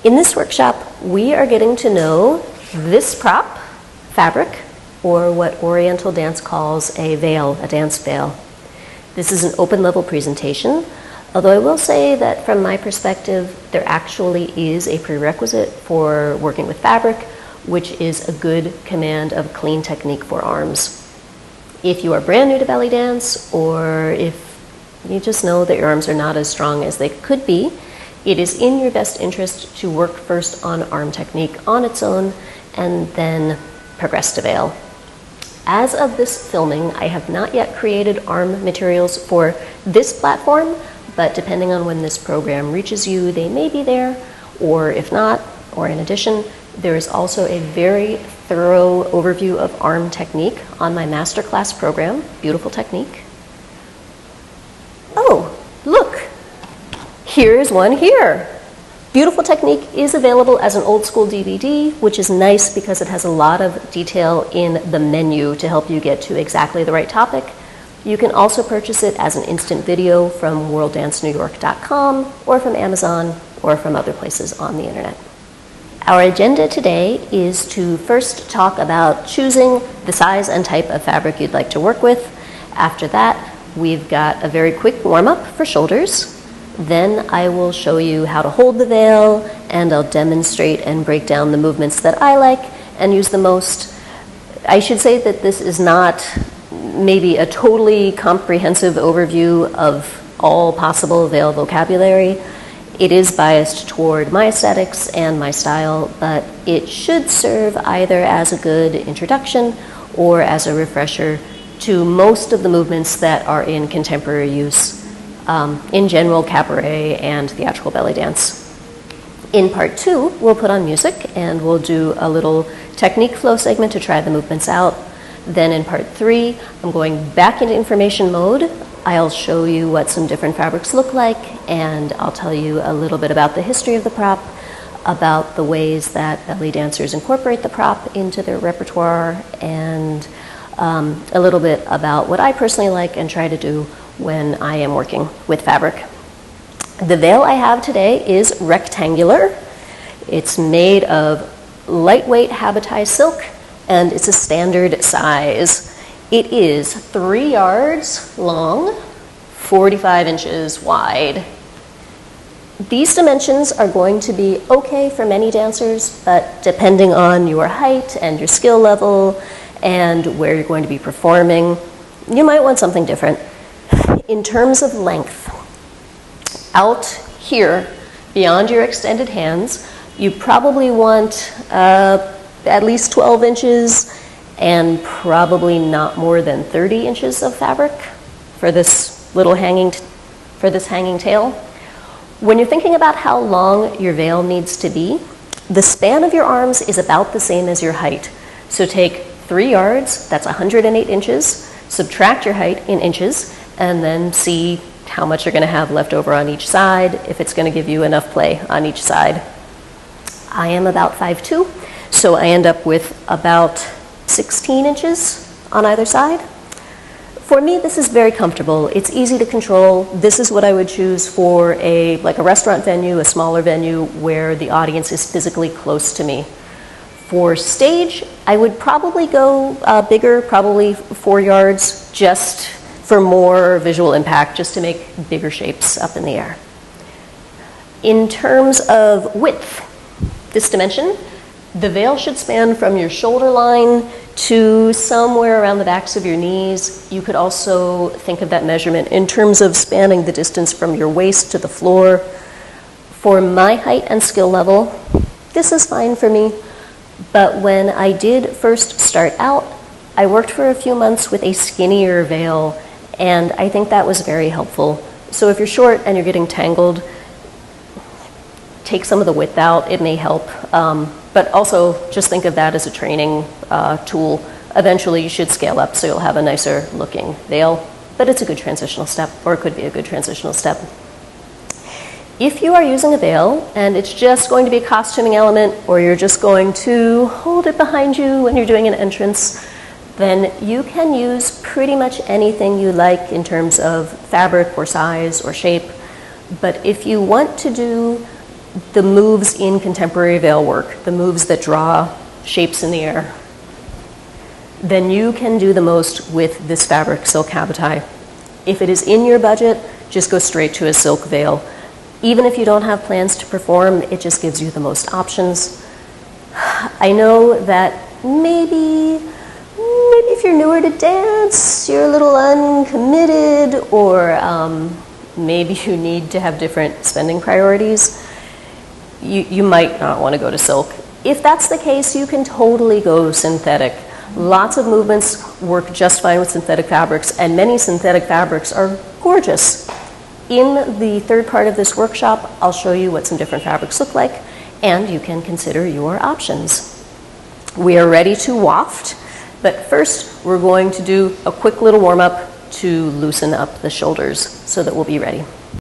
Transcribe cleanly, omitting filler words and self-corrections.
In this workshop, we are getting to know this prop, fabric, or what Oriental dance calls a veil, a dance veil. This is an open level presentation, although I will say that from my perspective, there actually is a prerequisite for working with fabric, which is a good command of clean technique for arms. If you are brand new to belly dance, or if you just know that your arms are not as strong as they could be, it is in your best interest to work first on arm technique on its own and then progress to veil. As of this filming, I have not yet created arm materials for this platform, but depending on when this program reaches you, they may be there, or if not, or in addition, there is also a very thorough overview of arm technique on my masterclass program, Beautiful Technique. Oh, look, here's one here. Beautiful Technique is available as an old school DVD, which is nice because it has a lot of detail in the menu to help you get to exactly the right topic. You can also purchase it as an instant video from worlddancenewyork.com or from Amazon or from other places on the internet. Our agenda today is to first talk about choosing the size and type of fabric you'd like to work with. After that, we've got a very quick warm-up for shoulders. Then I will show you how to hold the veil, and I'll demonstrate and break down the movements that I like and use the most. I should say that this is not maybe a totally comprehensive overview of all possible veil vocabulary. It is biased toward my aesthetics and my style, but it should serve either as a good introduction or as a refresher to most of the movements that are in contemporary use, in general cabaret and theatrical belly dance. In part 2, we'll put on music and we'll do a little technique flow segment to try the movements out. Then in part 3, I'm going back into information mode. I'll show you what some different fabrics look like, and I'll tell you a little bit about the history of the prop, about the ways that belly dancers incorporate the prop into their repertoire, and a little bit about what I personally like and try to do when I am working with fabric. The veil I have today is rectangular. It's made of lightweight Habotai silk, and it's a standard size. It is 3 yards long, 45 inches wide. These dimensions are going to be okay for many dancers, but depending on your height and your skill level and where you're going to be performing, you might want something different. In terms of length, out here, beyond your extended hands, you probably want at least 12 inches and probably not more than 30 inches of fabric for this little hanging tail. When you're thinking about how long your veil needs to be, the span of your arms is about the same as your height. So take 3 yards, that's 108 inches, subtract your height in inches, and then see how much you're going to have left over on each side, if it's going to give you enough play on each side. I am about 5'2", so I end up with about 16 inches on either side. For me, this is very comfortable. It's easy to control. This is what I would choose for a restaurant venue, a smaller venue where the audience is physically close to me. For stage, I would probably go bigger, probably 4 yards, just for more visual impact, just to make bigger shapes up in the air. In terms of width, this dimension, the veil should span from your shoulder line to somewhere around the backs of your knees. You could also think of that measurement in terms of spanning the distance from your waist to the floor. For my height and skill level, this is fine for me. But when I did first start out, I worked for a few months with a skinnier veil, and I think that was very helpful. So if you're short and you're getting tangled, take some of the width out, it may help. But also just think of that as a training tool. Eventually you should scale up so you'll have a nicer looking veil, but it's a good transitional step, or it could be a good transitional step. If you are using a veil and it's just going to be a costuming element, or you're just going to hold it behind you when you're doing an entrance, then you can use pretty much anything you like in terms of fabric or size or shape. But if you want to do the moves in contemporary veil work, the moves that draw shapes in the air, then you can do the most with this fabric, silk habitai. If it is in your budget, just go straight to a silk veil. Even if you don't have plans to perform, it just gives you the most options. I know that maybe if you're newer to dance, you're a little uncommitted, or maybe you need to have different spending priorities. You might not want to go to silk. If that's the case, you can totally go synthetic. Lots of movements work just fine with synthetic fabrics, and many synthetic fabrics are gorgeous. In the third part of this workshop, I'll show you what some different fabrics look like, and you can consider your options. We are ready to waft, but first we're going to do a quick little warm-up to loosen up the shoulders so that we'll be ready.